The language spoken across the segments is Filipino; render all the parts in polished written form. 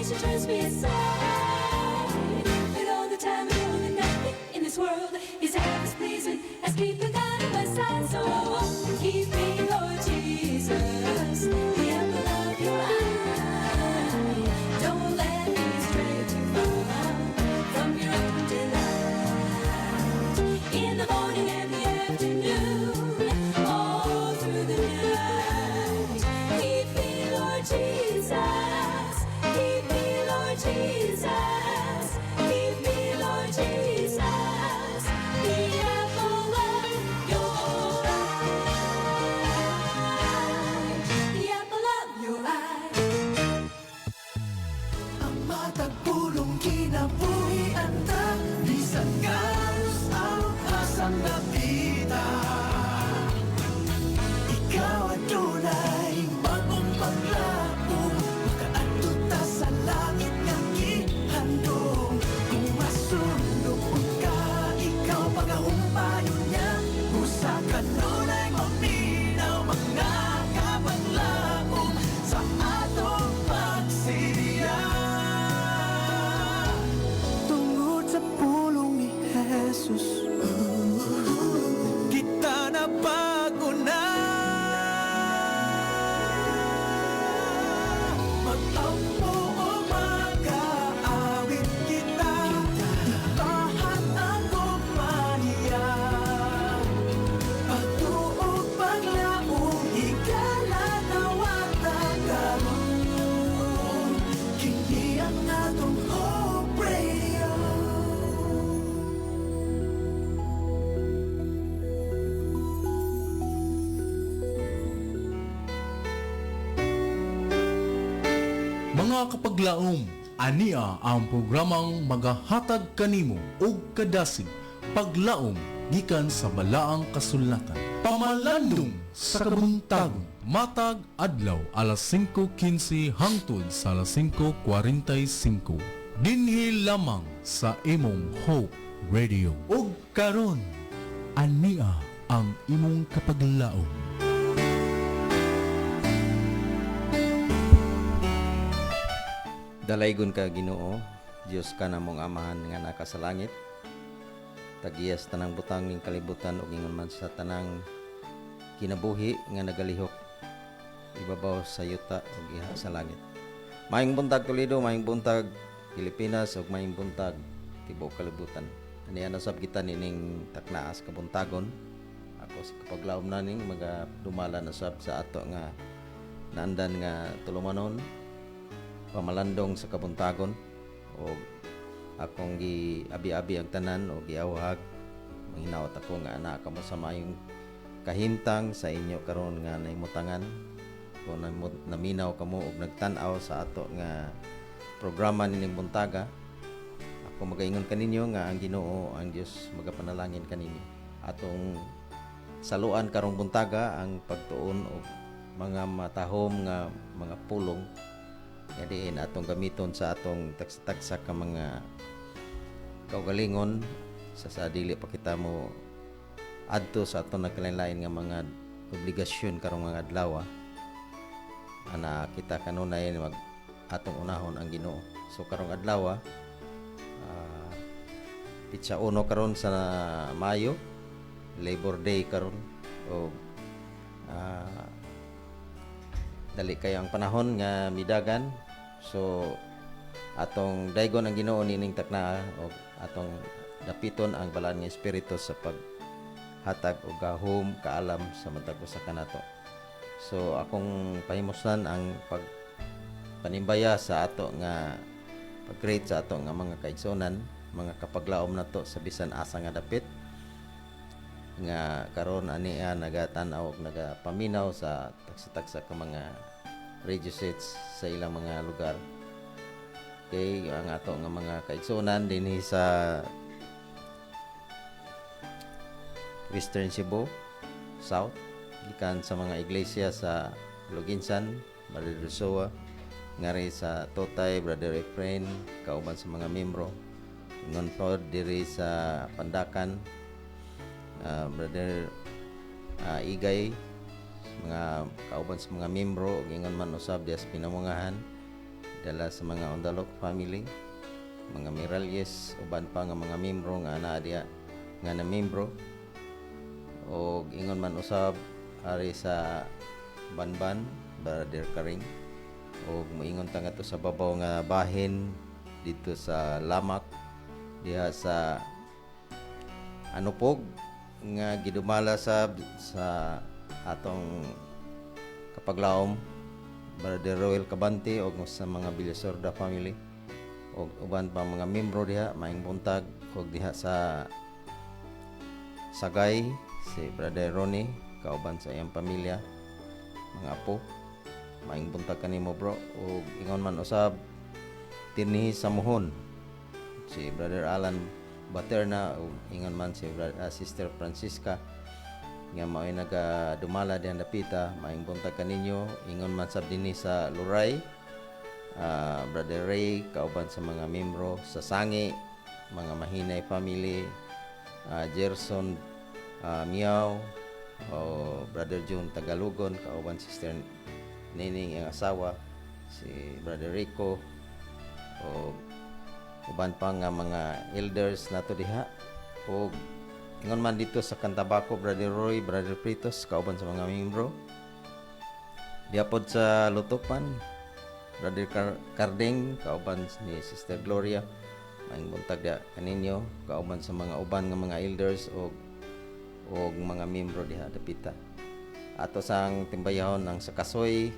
she turns me aside. But all the time I know that nothing in this world is half as pleasing as keeping God on my side. So keep me, Lord Jesus, the apple of your eye. Don't let me stray too far from your own delight. In the morning and the afternoon, all through the night, keep me, Lord Jesus. Keep me, Lord Jesus. Keep me, Lord Jesus. The apple of your eye. The apple of your eye. Ang matagpulong kinabuhian ta, bisan karos ang asang napita. Ikaw adunay bagong paglaom, makaadto ta sa langit nga gihandom. Kung masundok ka, ikaw pagahumpayon niya. Usa ka nunay maminaw, mga kabaglaom sa atong pagsiya. Tungod sa pulong ni Jesus, kita na bago na. Magtampo o mag-aawit kita, tahan ang kumaniya. Pagtuog paglaong, higala nawata karon. Kini ang atong Hope Radio. Mga kapaglaom, ania ang programang magahatag kanimo og kadasig paglaom gikan sa balaang kasulatan. Pamalandong sa kabuntagon, matag adlaw alas 5:15 hangtod sa alas 5:45. Dinhi lamang sa imong Hope Radio. Ug karon, ania ang imong kapaglaom. Dalaygon ka Ginoo, Dios ka namong amahan nga naka sa langit. Tagiyas tanang butang ning kalibutan ug ingon man sa tanang kinabuhi nga nagalihok ibabaw sa yuta ug iha sa langit. Maayong buntag Toledo, maayong buntag Pilipinas ug maayong buntag tibuok kalibutan. Aniya nasab kita nining taknaas kabuntagon. Ako sa kapaglaom naning mga dumala na sab sa ato nga naandan nga tulumanon pamalandong sa kabuntagon o akong gi-abi-abi ang tanan o giawhag manghinaot ako nga ana kamo sa maayong kahimtang sa inyo karon nga naimutangan kung naminaw kamo og nagtan-aw sa ato nga programa nining buntaga. Ako magaingon kaninyo nga ang Ginoo ang Dios magapanalangin kanini atong saluan karong buntaga ang pagtuon og mga matahom nga mga pulong nga diin atong gamiton sa atong taksa ka mga kaugalingon sa dili pa kita mo adto sa atong nagkalain-lain nga mga obligasyon karong mga adlaw. Ana kita kanunay mag atong unahon ang Ginoo. So karong adlaw pitsa 1 karon sa Mayo, Labor Day karon o dali kayo ang panahon nga midagan. So atong daygon ang Ginoo nining takna o atong dapiton ang balaan nga espiritu sa paghatag og gahom kaalam sa matag usa kanato. So akong pahimuslan ang panimbaya sa ato nga pag-create sa ato nga mga kaigsunan, mga kapaglaom nato sa bisan asa nga dapit nga karon ania nagatan-aw og nagapaminaw sa taksa-taksa ka mga radio sets sa ilang mga lugar. Okay, ang ato nga mga kaigsunan dinhi sa Western Cebu, South, gikan sa mga iglesia sa Loginsan, Brother Rosoa, ngari sa Totay, Brother Efrain, kauban sa mga membro. Ngon po diri sa Pandakan, Brother Igay, mga kauban sa mga membro ug ingon man usab dias pinamungahan dala sa mga Ondalok family, mga Miralles, uban pa nga mga membro nga ana diha nga na membro, o ingon man usab ari sa Banban, Brother Karing, o moingon ta nga to sa babaw nga bahin dito sa Lamak diha sa Anupog nga gidumala sa atong kapaglaom, Brother Roel Cabante, o sa mga Villasorda family, o uban pa mga membro diha maing buntag, o diha sa Sagay si Brother Ronnie kauban sa iyang pamilya, mga apo, maing buntag kanimo bro. O ingon man usab dinhi sa Muhon si Brother Alan Baterna, o ingon man si Sister Francisca nga mao'y nagadumala dihan dapita, maing buntag kaninyo. Ingon man sab dinhi sa Luray, Brother Ray kauban sa mga membro sa Sangi, mga Mahinay family, Gerson Miao, o Brother June Tagalugon kauban Sister Nining ang asawa, si Brother Rico, o uban pa nga mga elders nato diha. O ingon man dito sa Cantabaco, Brother Roy, Brother Pritos kauban sa mga membro. Diapod sa Lutukpan, Brother Carding kauban ni Sister Gloria, maing buntag da kaninyo kauban sa mga uban nga mga elders o mga membro diha dapita. Ato sang timbayahon ang sa Kasoy,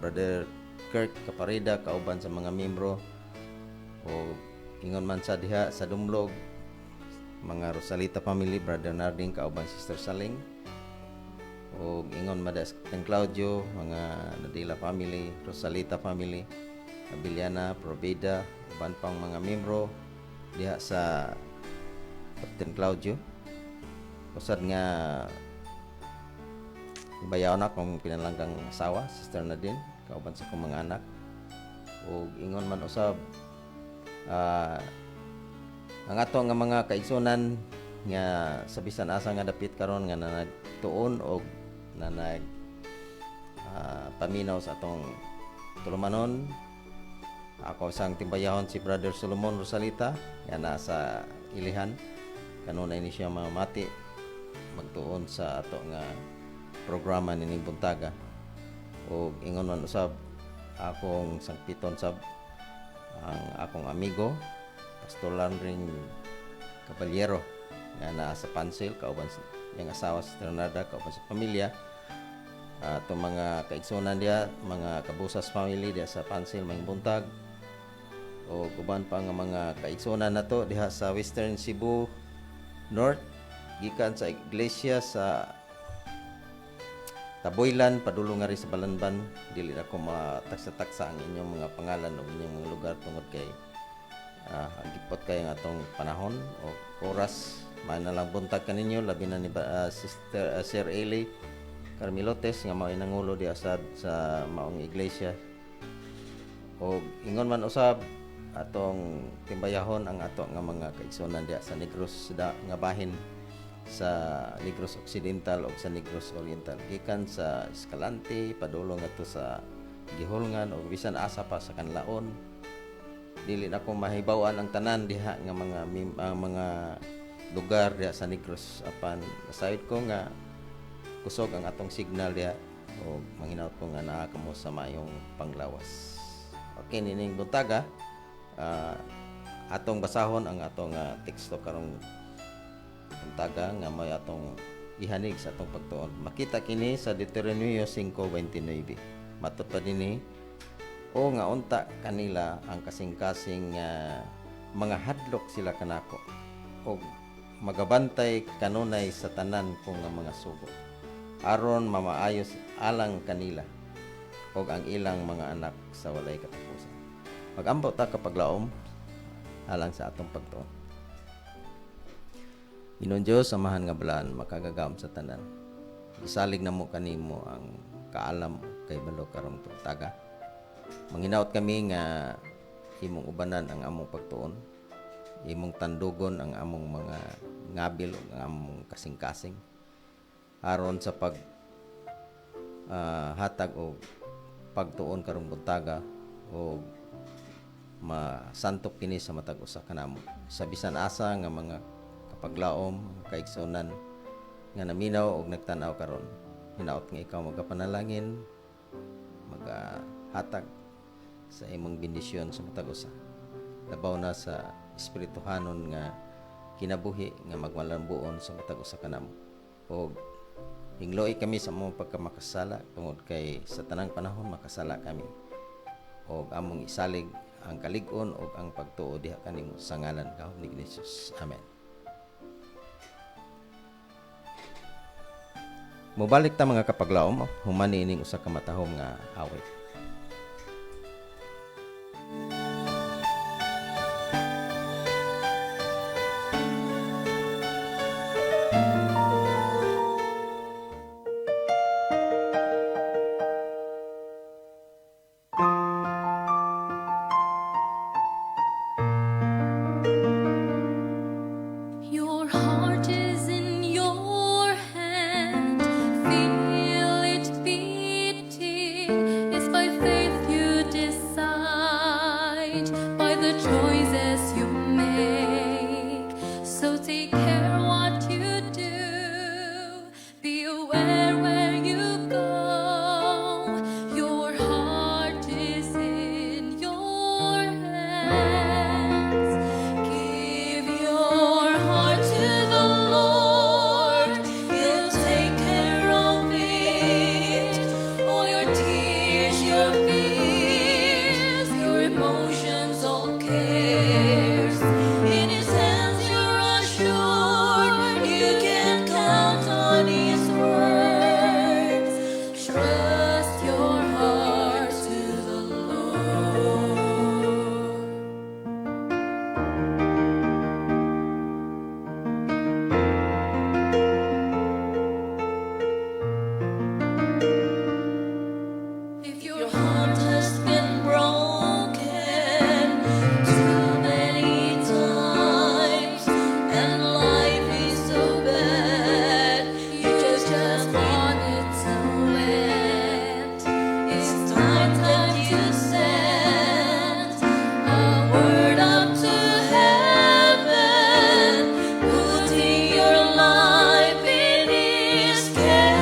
Brother Kirk Caparida kauban sa mga membro, o ingon man sa diha sa Dumlog, mga Rosalita family, Brother Narding kauban Sister Saling, o ingon madas San Claudio, mga Nadila family, Rosalita family, Abiliana, Provida, uban pang mga membro diha sa Captain Claudio. Usad nga bayaw na kung pinalanggang asawa, Sister Nadine, kauban sa kong mga anak. O ingon man usab ang ato nga mga kaigsunan nga sa bisan asa nga dapit karon nga nanagtuon o nanag paminaw sa atong tulumanon. Ako sang timbayahon si Brother Solomon Rosalita nga nasa Ilihan, kanunay ni siya mamati magtuon sa ato nga programa ni Buntaga. O ingon man usab akong sangpiton sab ang akong amigo Pastor Landring Caballero nga nasa Pansil kauban yung asawa si Ternada kauban sa pamilya. Itong mga kaigsunan diya, mga Kabusas family diya sa Pansil maing buntag, o uban pa nga mga kaigsunan nato diha sa Western Cebu North, gikan sa iglesia sa Taboylan padulong nga rin sa Balanban. Dili na ko mataksa-taksa ang inyong mga pangalan o inyong mga lugar tungod kay agipot kayo nga atong panahon o oras. May na lang buntag kaninyo labi na ni Sister Sir Eli Carmilotes nga mao nangulo di asad sa maong iglesia. O ingon man usab atong timbayahon ang ato nga mga kaigsunan diha sa Negros nga bahin sa Negros Occidental o sa Negros Oriental, gikan sa Escalante padulong ato sa Gihulngan o bisan asa pa sa Kanlaon. Dili na ko mahibaw-an ang tanan diha nga mga lugar diha sa Negros, apan nasayod ko nga kusog ang atong signal diha o manginaot ko nga naa kamo sa mayong panglawas. Okay, nining buntaga atong basahon ang atong teksto karong buntaga nga may atong ihanig sa atong pagtuon. Makita kini sa Deuteronomio 5:29. Matud pa dinhi, o nga unta kanila ang kasing-kasing mga hadlok sila kanako, o magabantay kanunay sa tanan ko nga mga sugo, aron mamaayos alang kanila o ang ilang mga anak sa walay katapusan. Mag-ambaw ta kapaglaom alang sa atong pagtuon. Inon Diyos, samahan nga balaan, makagagam sa tanan. Isalig na mo kanimo ang kaalam kay balo karong pagtaga. Manginaot kami nga imong ubanan ang among pagtuon, imong tandugon ang among mga ngabil o ang among kasing-kasing, aron sa pag hatag o pagtuon karong buntaga o masantok kini sa matag usa kanamo. Sa bisan asa nga mga kapaglaom, kaigsunan nga naminaw og nagtan-aw karon. Hinaot nga ikaw magapanalangin, magahatag sa imong bendisyon sa matag usa. Labaw na sa espirituhanon nga kinabuhi nga magmalambuon sa matag usa kanamo. Og hingloy kami sa among pagkamakasala tungod kay sa tanang panahon makasala kami. Og among isalig ang kalig-on og ang pagtuo diha kanimo sa ngalan ni Jesus. Amen. Mobalik ta mga kapaglaom, humani ining usa ka matahom nga awit. Your heart is in your hand. Feel it beating. It's by faith you decide, by the choices you make. So take care what you do. Be aware where you go. Your heart is in your hands. Give your heart to the Lord. He'll take care of it. All your tears, your fears, your emotions, all cares. In His hands you're assured. You can count on His words. Trust your heart to the Lord. If your heart has been broken too many times and life is so bad, you just want it to end, it's time that you send a word up to heaven, putting your life in His care.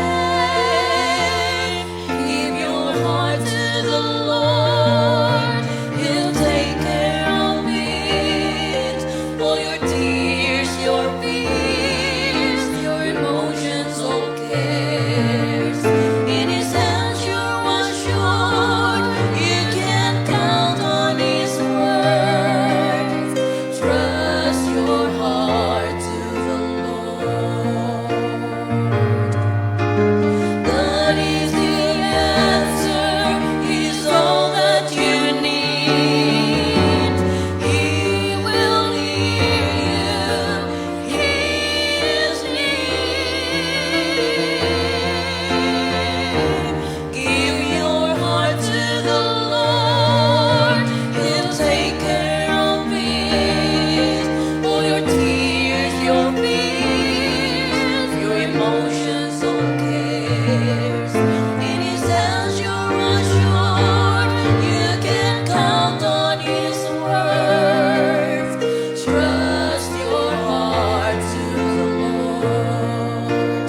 Give your heart to the Lord. He'll take care of it. All your tears, your fears, your emotions, all cares. In His hands you're assured. You can count on His words. Trust your heart to the Lord. God is the answer, He's all that you need. He will hear you, He is near. Give your heart to the Lord, He'll take care of it. All your tears, your fears, your emotions, all cares. In His hands you're assured. You can count on His words. Trust your heart to the Lord.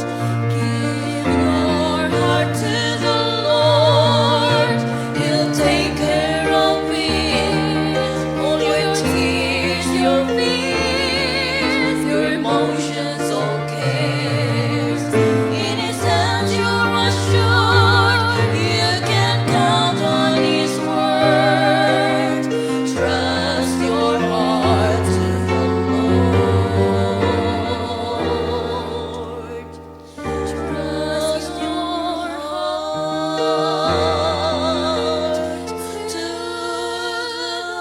Give your heart to the Lord. He'll take care of it. All your tears, your fears, your emotions, all cares. In His hands you're assured. You can count on His word. Trust your heart to the Lord. Trust your heart to the Lord.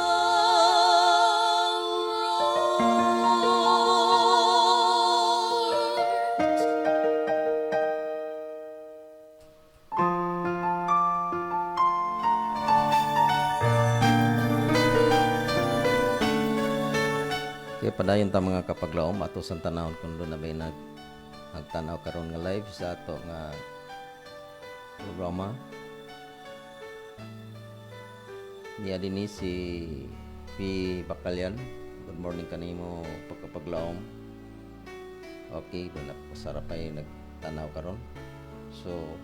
Kaya padayon ta mga kapaglaom ato sa tanawon kun doon na may nagtanaw karon nga live sa ato nga programa. Niya dinhi si Pi Bakalyan. Good morning kanimo pagkapaglaom. Okay, wala pasarap ay nagtanaw karon. So,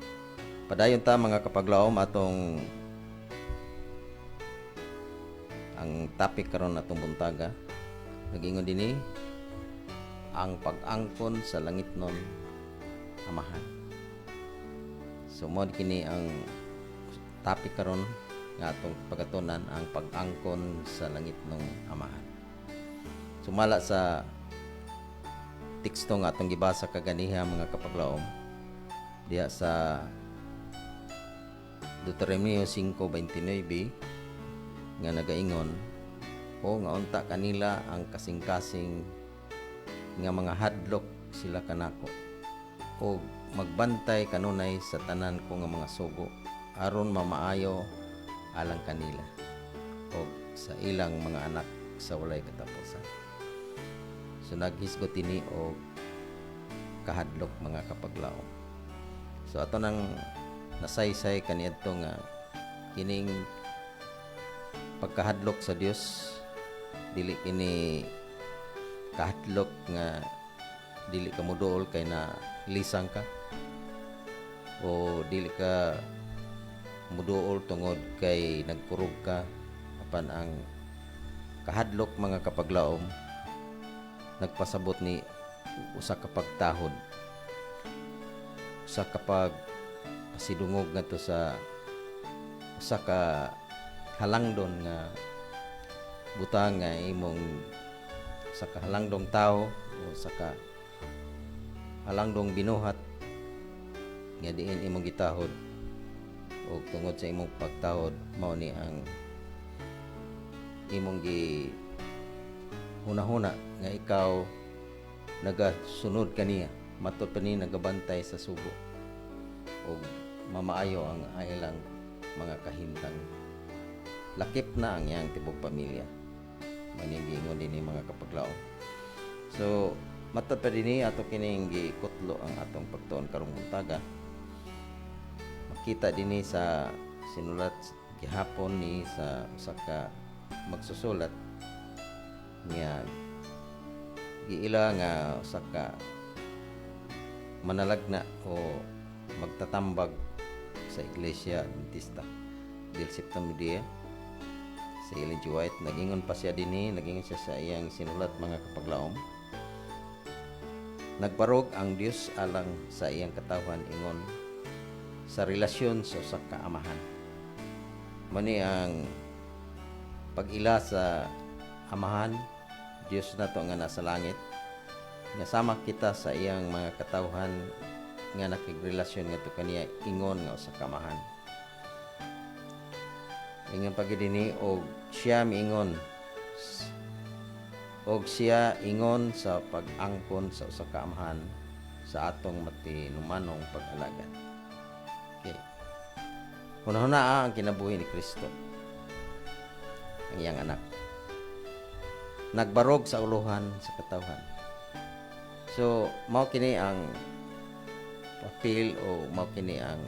padayon ta mga kapaglaom atong ang topic karon atong buntaga. Nagingon dinhi ang pag-angkon sa langit nun amahan. So mo kini ang topic karon nga atong pagatunan ang pag-angkon sa langit ng amahan. Sumala sa teksto nga atong gibasa kaganiha mga kapaglaom diha sa Deuteronomio 5:29 nga nagaingon o nga unta kanila ang kasing-kasing nga mga hadlok sila kanako o magbantay kanunay sa tanan ko nga mga sugo aron mamaayo alang kanila o sa ilang mga anak sa walay katapusan. So naghisgot ini o kahadlok mga kapaglaom. So ato nang nasaysay kaniadto nga kining pagkahadlok sa Dios dili kini kahadlok nga dili ka moduol kay na lisang ka o dili ka muduol tungod kay nagkurog ka apan ang kahadlok mga kapaglaom nagpasabot ni usa ka pagtahod usa ka pasidungog ngadto sa usa ka halangdon nga butang nga imong sa kahalangdong tao o sa ka halangdong binuhat nga diin imong gitahod o tungod sa imong pagtahod mao ni ang imong gi hunahuna nga ikaw nagasunod kaniya matud pa ni nagabantay sa sugo o mamaayo ang ilang mga kahimtang lakip na ang iyang tibok pamilya manigingon dinhi mga kapaglaom. So matud pa dinhi ato kining gikutlo ang atong pagtuon karong buntaga. Makita dinhi sa sinulat gihapon ni sa usa ka magsusulat niya giila nga usa ka manalagna o magtatambag sa Iglesia Adventista del Séptimo Día sa Ellen G. White. Nagingon pa siya dinhi, nagingon siya sa iyang sinulat mga kapaglaom. Nagbarog ang Dios alang sa iyang katawhan ingon sa relasyon sa usa ka amahan. Mani ang pag-ila sa amahan Dios nato nga nasa langit nga sama kita sa iyang mga katawhan nga nakigrelasyon ngadto kaniya ingon nga usa ka amahan. Ingon pagidini og siya miingon og siya ingon sa pag-angkon sa usa ka amahan sa atong matinumanong pag-alagad. Okay. Hunahuna ang kinabuhi ni Kristo ang iyang anak. Nagbarog sa uluhan sa katawhan. So mao kini ang papel o mao kini ang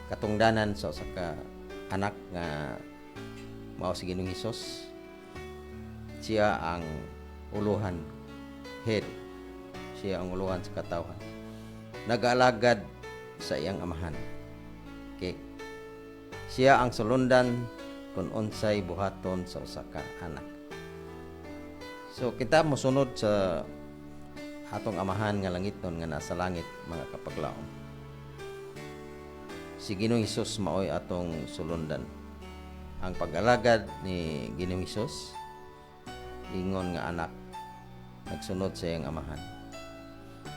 katungdanan sa usa ka anak nga mao si Ginoong Hesus. Siya ang uluhan, head. Siya ang uluhan sa katawhan. Nag-alagad sa iyang amahan. Okay. Siya ang sulundan kung unsay buhaton sa usa ka anak. So kita mosunod sa atong amahan nga langiton nga nasa langit mga kapaglaom. Si Ginoong Hesus maoy atong sulundan. Ang pag-alagad ni Ginoong Hesus ingon nga anak nagsunod sa iyang amahan.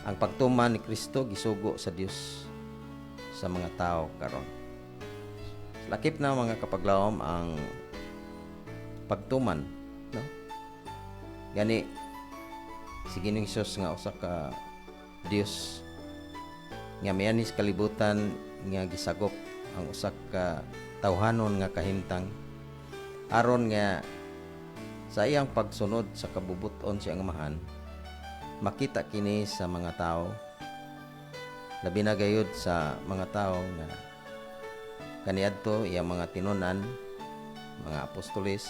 Ang pagtuman ni Kristo gisugo sa Dios sa mga tao karon. Lakip na mga kapaglaom ang pagtuman, no? Gani si Ginoong Hesus nga usa ka Dios nga mianis kalibutan nga gisagop ang usa ka tawhanon nga kahimtang aron nga sa iyang pagsunod sa kabubuton sa iyang amahan makita kini sa mga tao labi na gayud sa mga tao nga kaniadto iyang mga tinunan mga apostoles,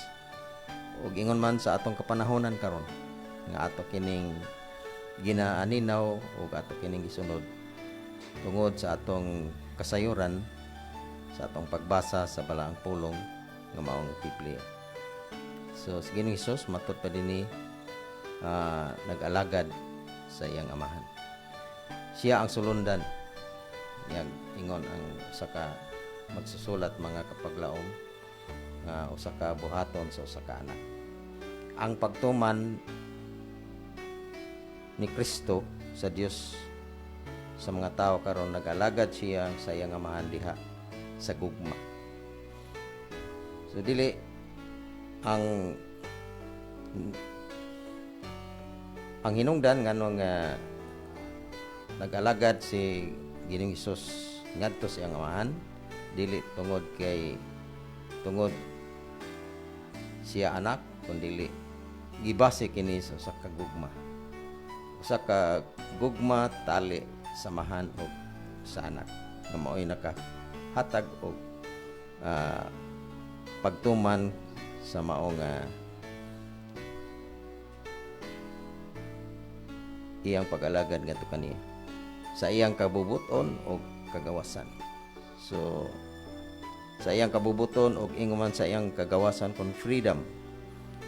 ug ingon man sa atong kapanahonan karon nga ato kining ginaaninaw ug ato kining gisunod tungod sa atong kasayuran sa atong pagbasa sa balaang pulong nga maong Biblia. So si Ginoong Hesus matud pa dinhi nag-alagad sa iyang amahan. Siya ang sulundan. Yang ingon ang usa ka magsusulat mga kapaglaom nga usa ka buhaton sa usa ka anak. Ang pagtuman ni Kristo sa Dios sa mga tao karon nag-alagad siya sa iyang amahan diha sa gugma. So dili ang hinungdan nganong nag-alagad si Ginoong Hesus ngadto sa iyang amahan dili tungod siya anak kundi gibase kini sa usa ka gugma. Usa ka gugma tali samahan og sa anak nga mao'y nakahatag og pagtuman sa maong iyang pag-alagad ngadto kaniya sa iyang kabubuton o kagawasan. So sa iyang kabubuton o inguman sa iyang kagawasan kon freedom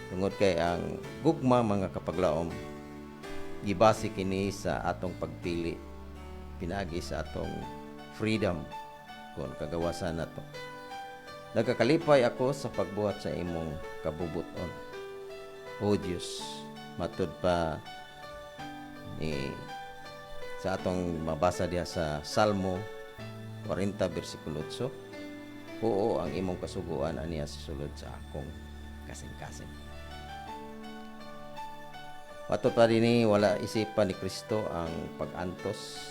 tungod kay ang gugma mga kapaglaom gibase kini sa atong pagpili pinagi sa atong freedom kon kagawasan nato. Nagkakalipay ako sa pagbuhat sa imong kabubuton, O Diyos. Matud pa ni sa atong mabasa diha sa Salmo 40 bersikulo 8, oo ang imong kasuguan aniya sa sulod sa akong kasing-kasing. Matud pa dinhi wala isipan ni Kristo ang pag-antos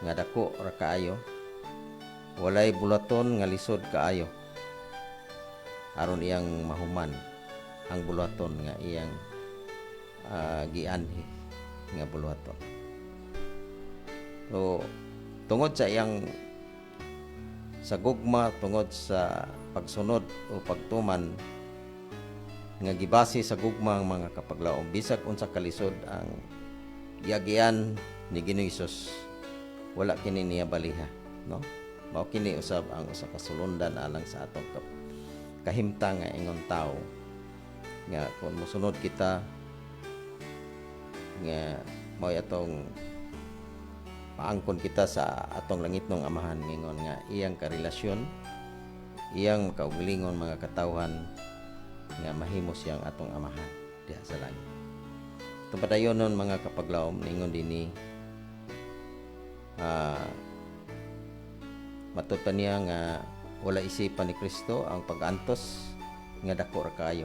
nga dako ra kaayo, walay bulaton nga lisod kaayo aron iyang mahuman ang bulaton nga iyang gianhi nga bulaton. So tungod sa iyang sa gugma, tungod sa pagsunod o pagtuman nga gibase sa gugma ang mga kapaglaom, bisag unsa kalisod ang giagian ni Ginoong Hesus, wala kini niya baliha, no? Mao kini usab ang usa ka sulundan alang sa atong kahimtang nga ingon tawo nga kung mosunod kita nga mao atong paangkon kita sa atong langitnong amahan ngingon nga iyang karelasyon, iyang kaugalingon mga katawhan nga mahimo siyang atong amahan diha sa langit. Itong padayonon mga kapaglaom ningon dinhi matud pa niya nga wala isipan ni Kristo ang pag-antos nga dako ra kaayo,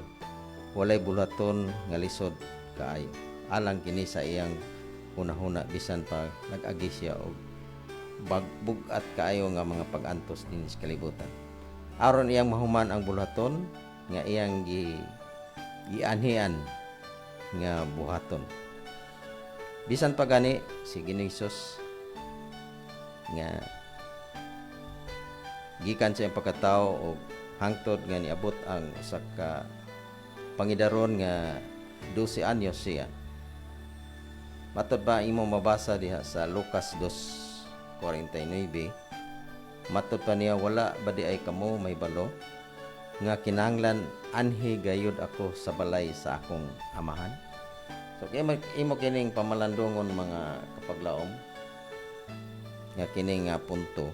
walay bulaton nga lisod kaayo alang kini sa iyang hunahuna bisan pa nag-agi siya og bugat kaayo nga mga pag-antos dinhi sa kalibutan aron iyang mahuman ang bulaton nga iyang gianhian nga buhaton. Bisan pa gani si Ginoong Hesus nga gikan sa iyang pagkatao o hangtod nga niabot ang usa ka pangidaron nga 12 anyos siya. Matod ba imong mabasa diha sa Lucas 2:49, matod pa niya wala ba di ay kamo may balo nga kinahanglan anhi gayud ako sa balay sa akong amahan. So imo kining pamalandongon mga kapaglaom nga kining punto.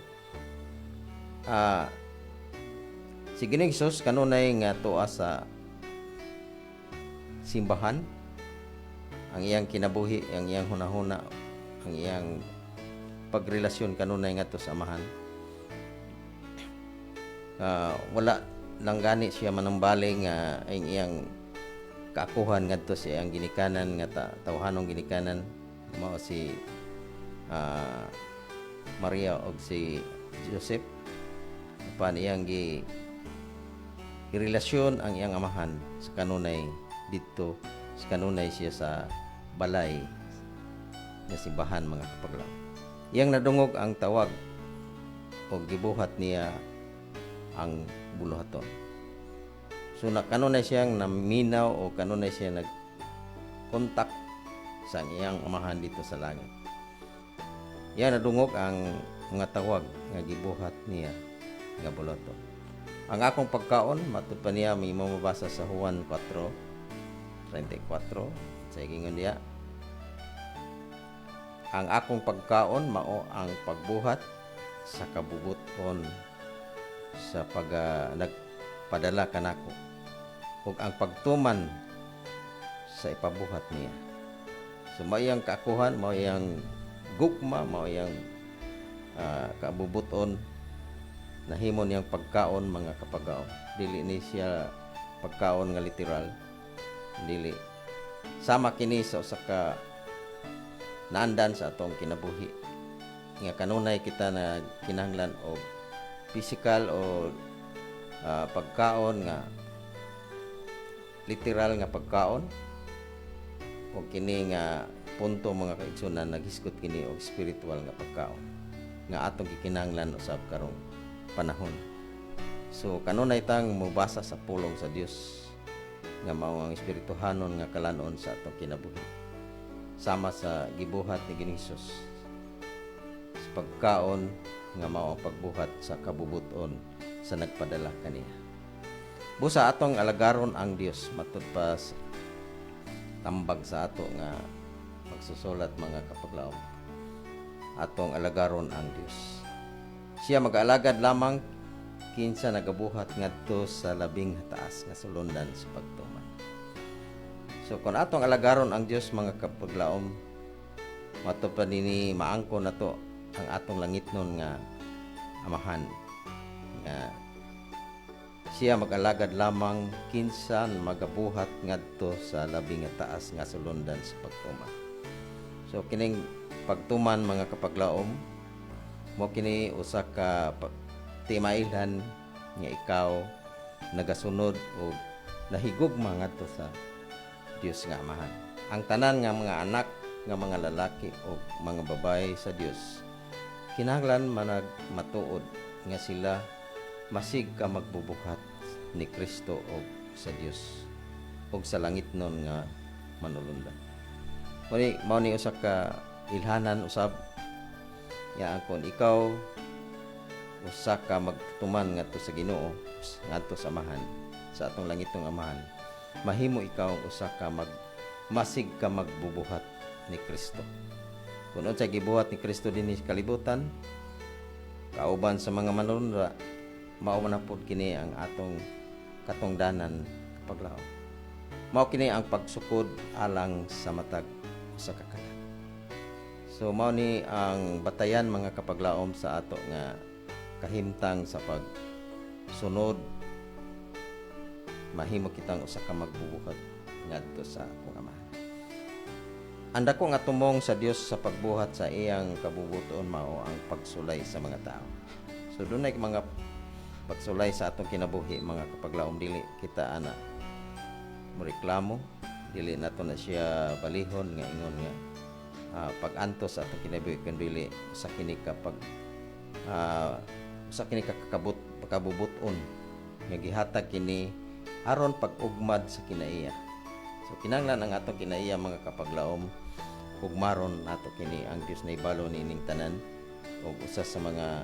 Si Ginoong Hesus kanunay nga tuwa sa simbahan, ang iyang kinabuhi, ang iyang hunahuna, ang iyang pagrelasyon kanunay nga to sa amahan. Wala lang gani siya manambali nga ang iyang kaakuhan ngadto sa iyang ginikanan nga tawhanong ginikanan mao si Maria og si Joseph. Pan iyang girelasyon ang iyang amahan sa kanunay dito, sa kanunay siya sa balay nga simbahan mga kapaglaw. Iyang nadungog ang tawag o gibuhat niya ang buluhaton. So kanunay siyang naminaw o kanunay siya nag-contact sa iyang amahan dito sa langit. Yan nadungog ang mga tawag nga gibuhat niya nga buloto. Ang akong pagkaon matud pa niya may mabasa sa Juan 4:34 sa gingon diya. Ang akong pagkaon mao ang pagbuhat sa kabubuton sa nagpadala kanako ug ang pagtuman sa ipabuhat niya. So maiyang kaakuhan, maiyang gugma, maiyang kabubuton nahimo niyang pagkaon mga kapagaw. Dili ni siya pagkaon nga literal. Dili sama kini sa usa ka naandan sa atong kinabuhi. Nga kanunay kita na kinahanglan og physical o pagkaon nga literal nga pagkaon o kini nga punto mga kaigsunan naghisgot kini og spiritual nga pagkaon nga atong gikinahanglan usab karong panahon. So kanunay tang mobasa sa pulong sa Dios nga mao ang espirituhanon nga kalanon sa atong kinabuhi sama sa gibuhat ni Hesus sa pagkaon nga mao ang pagbuhat sa kabubuton sa nagpadala kaniya. Busa atong alagaron ang Dios matud pa sa tambag sa ato nga pagsusulat mga kapaglaom. Atong alagaron ang Dios. Siya mag-alagad lamang kinsa nagabuhat ngadto sa labing taas nga sulundan sa pagtuman. So kung atong alagaron ang Dios mga kapaglaom, matud pa nini maangko nato ang atong langitnon nga amahan nga siya mag-alagad lamang kinsan magabuhat ngadto sa labing taas nga sulundan sa pagtuman. So kining pagtuman mga kapaglaom mo kini usa ka timailhan nga ikaw nagasunod o nahigugma ngadto sa Dios nga amahan. Ang tanan nga mga anak nga mga lalaki o mga babae sa Dios kinahanglan matuod nga sila masig ka magbubuhat ni Kristo o sa Dios o sa langit nun nga manulundan. Mao ni usa ka ilhanan usab ya kon ikaw usa ka magtuman ngadto sa Ginoo ngadto sa amahan sa atong langitong amahan, mahimo ikaw usa ka masig ka magbubuhat ni Kristo. Kung unsay gibuhat ni Kristo dinhi sa kalibutan kauban sa mga manunra, mao na pud kini ang atong katungdanan paglaom. Mao kini ang pagsukod alang sa matag sa kakalat. So mao ni ang batayan mga kapaglaom sa ato nga kahimtang sa pagsunod mahimo kitang usa ka magbubuhat ngadto sa akong amahan. Anda ko nga tumong sa Dios sa pagbuhat sa iyang kabubuton mao ang pagsulay sa mga tao. So dunay mga pagsulay sa atong kinabuhi mga kapaglaom, dili kita ana moreklamo, dili nato na siya balihon nga ingon nga pag-antos sa atong kinabuhi kun dili sa kini kapag sa kini kabubuton nga gihatag kini aron pag-ugmad sa kinaiya. So kinahanglan ang atong kinaiya mga kapaglaom ugmaron nato kini ang Dios na ibalo nining tanan ug usa sa mga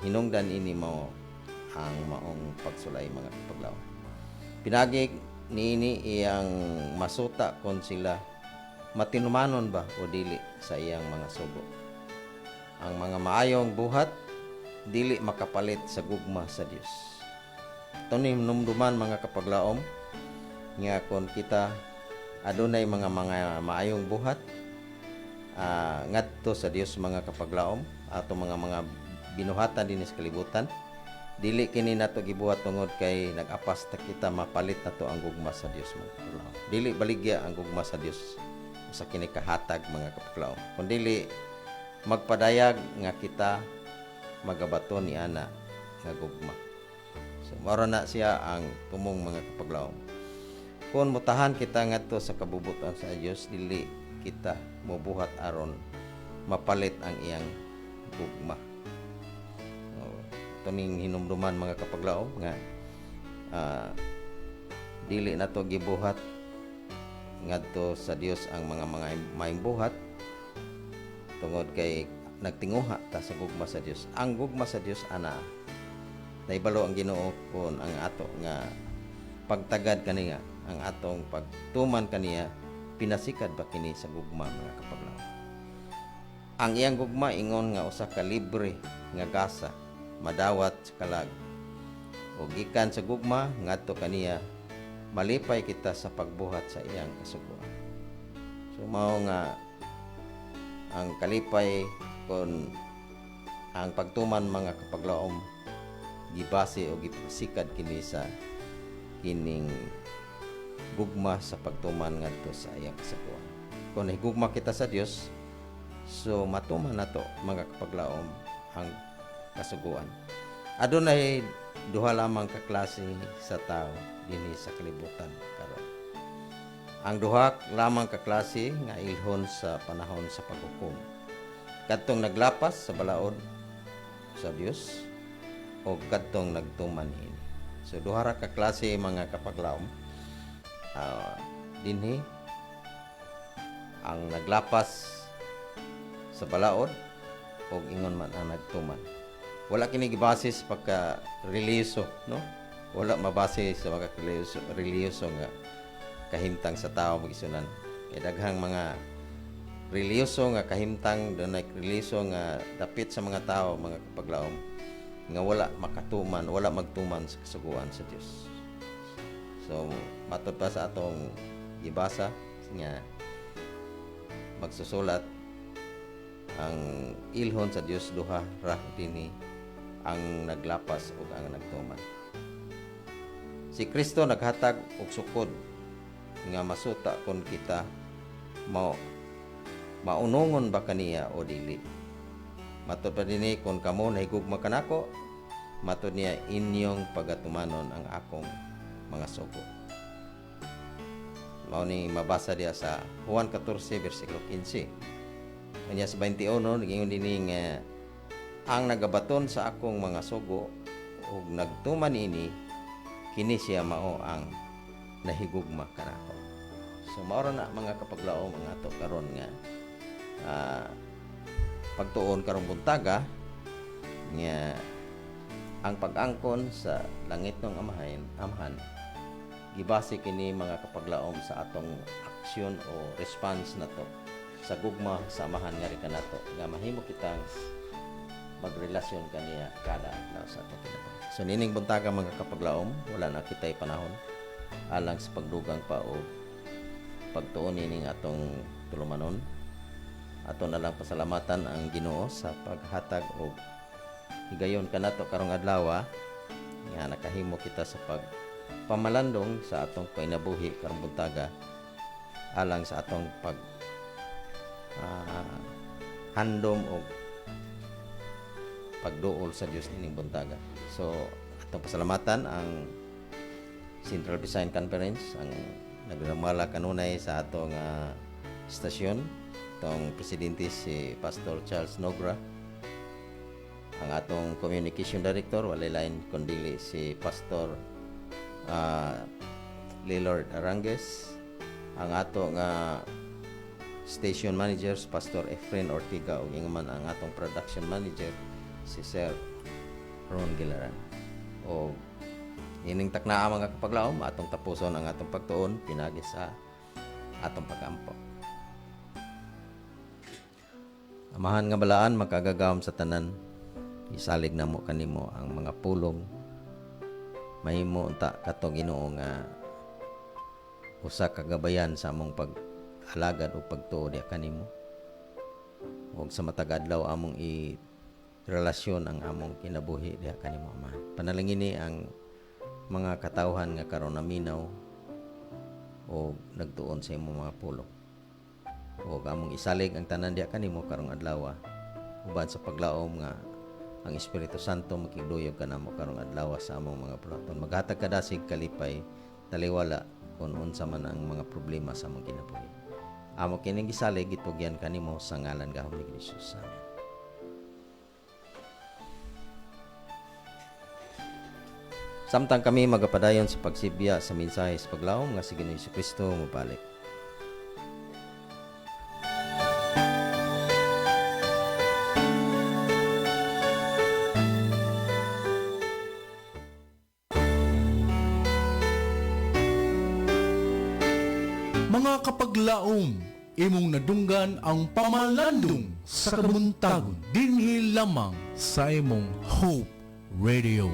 hinungdan ini mo ang maong pagsulay mga kapaglaom. Pinagi niini iyang masuta kon sila matinumanon ba o dili sa iyang mga sugo. Ang mga maayong buhat dili makapalit sa gugma sa Dios. Tuni numduman mga kapaglaom nga kon kita adunay mga maayong buhat ngadto sa Dios mga kapaglaom ato mga binuhatan din sa kalibutan, dili kini nato gibuhat tungod kay nag-apas ta kita mapalit nato ang gugma sa Dios mga kapaglaom. Dili baligya ang gugma sa Dios sa kini kahatag mga kapaglaom, kundi magpadayag nga kita magabaton ni ana nga gugma. So mao na siya ang tumong mga kapaglaom. Kung mutahan kita ngadto sa kabubuton sa Dios, dili kita mobuhat aron mapalit ang iyang gugma. Ito ning hinumduman mga kapaglaom nga ah, dili na to gibuhat ngadto sa Dios ang mga maayong buhat tungod kay nagtinguha ta sa gugma sa Dios. Ang gugma sa Dios ana naibalo ang Ginoo kon ang ato nga pagtagad kaniya, ang atong pagtuman kaniya, pinasikad ba kini sa gugma mga kapaglaw. Ang iyang gugma ingon nga usa ka libre nga gasa madawat sa kalag. O gikan sa gugma ngadto kaniya malipay kita sa pagbuhat sa iyang kasuguan. So mao nga ang kalipay kon ang pagtuman mga kapaglaom gibase o gipasikad kini sa kining gugma sa pagtuman ngadto sa iyang kasuguan. Kung nahigugma kita sa Dios, so matuman nato mga kapaglaom ang kasuguan. Adunay duha lamang ka klase sa tao dinhi sa kalibutan karon. Ang duha lamang ka klase nga ilhon sa panahon sa paghukom. Kadtong naglapas sa balaod sa Dios o kadtong nagtuman ini. So duha ra ka klase mga kapaglaom. Dinhi ang naglapas sa balaod o ingon man ang nagtuman. Wala kini gibase sa pagka relihiyoso, no? Wala mabase sa mga relihiyoso nga kahimtang sa tao magisunan. Kay daghang mga relihiyoso nga kahimtang dunay relihiyoso nga dapit sa mga tao mga kapaglaom nga wala makatuman, wala magtuman sa kasuguan sa Dios. So matod pa sa atong gibasa nga magsusulat ang ilhon sa Dios duha ra dinhi ang naglapas ug ang nagtuman. Si Kristo naghatag og sukod nga masuta kon kita maunongon ba kaniya o dili. Matod pa dinhi kon kamo nahigugma kanako, matod niya inyong pagatumanon ang akong mga sugo. Mao ni mabasa diya sa Juan 14 bersikulo 15. Kanya sa 21 gingon dinhi nga ang nagabaton sa akong mga sugo ug nagtuman ini kini siya mao ang nahigugma kanako. So mao ra na mga kapaglaom ang ato karon nga pagtuon karong buntaga nga ang pag-angkon sa langit ng amahan gibase kini mga kapaglaom sa atong aksyon o response nato sa gugma sa amahan nga ri kanato nga mahimo kitang magrelasyon kaniya kada adlaw sa atong kinabuhi. So nining buntaga mga kapaglaom wala na kitay panahon alang sa pagdugang pa o pagtuon nining atong tulumanon. Ato na lang pasalamatan ang Ginoo sa paghatag og higayon kanato karong adlaw nga nakahimo kita sa pamalandong sa atong painabuhi karong buntaga alang sa atong pag handom og pagduol sa Dios ining buntaga. So atong pasalamatan ang Central Visayan Conference ang nagdamala kanunay sa atong stasyon, itong presidente si Pastor Charles Nogra, ang atong communication director walay lain kundi si Pastor Lillard Arangues, ang ato nga station managers Pastor Efren Ortiga ug ingon ang atong production manager si Sir Ron Gilaran. O ining taknaa mga kapaglaom atong tapuson ang atong pagtuon pinagi sa atong pagampo. Amahan nga balaan makagagawom sa tanan, isalig namo kanimo ang mga pulong mahimo unta katong Ginoo nga usa ka gabayan sa among pag-alagad o pagtuo diha kanimo. Ug sa matag adlaw among relasyon ang among kinabuhi diha kanimo Amahan. Panalangin ni ang mga katawhan nga karon naminaw o nagtuon sa imong mga pulong. O among isalig ang tanan diha kanimo karong adlaw uban sa paglaom nga ang Espiritu Santo makigduyog kanamo karong adlaw sa among mga pulaton. Maghatag kadasig kalipay taliwala kung unsa man ang mga problema sa among kinabuhi. Amo kining gisalig gitugyan kanimo sa ngalan gahom ni Jesus. Amen. Samtang kami magapadayon sa pagsibya sa mensahe sa paglaom nga si Ginoong Kristo mabalik. Mga kapaglaom, imong nadunggan ang pamalandong sa kamuntagon dinhi lamang sa imong Hope Radio.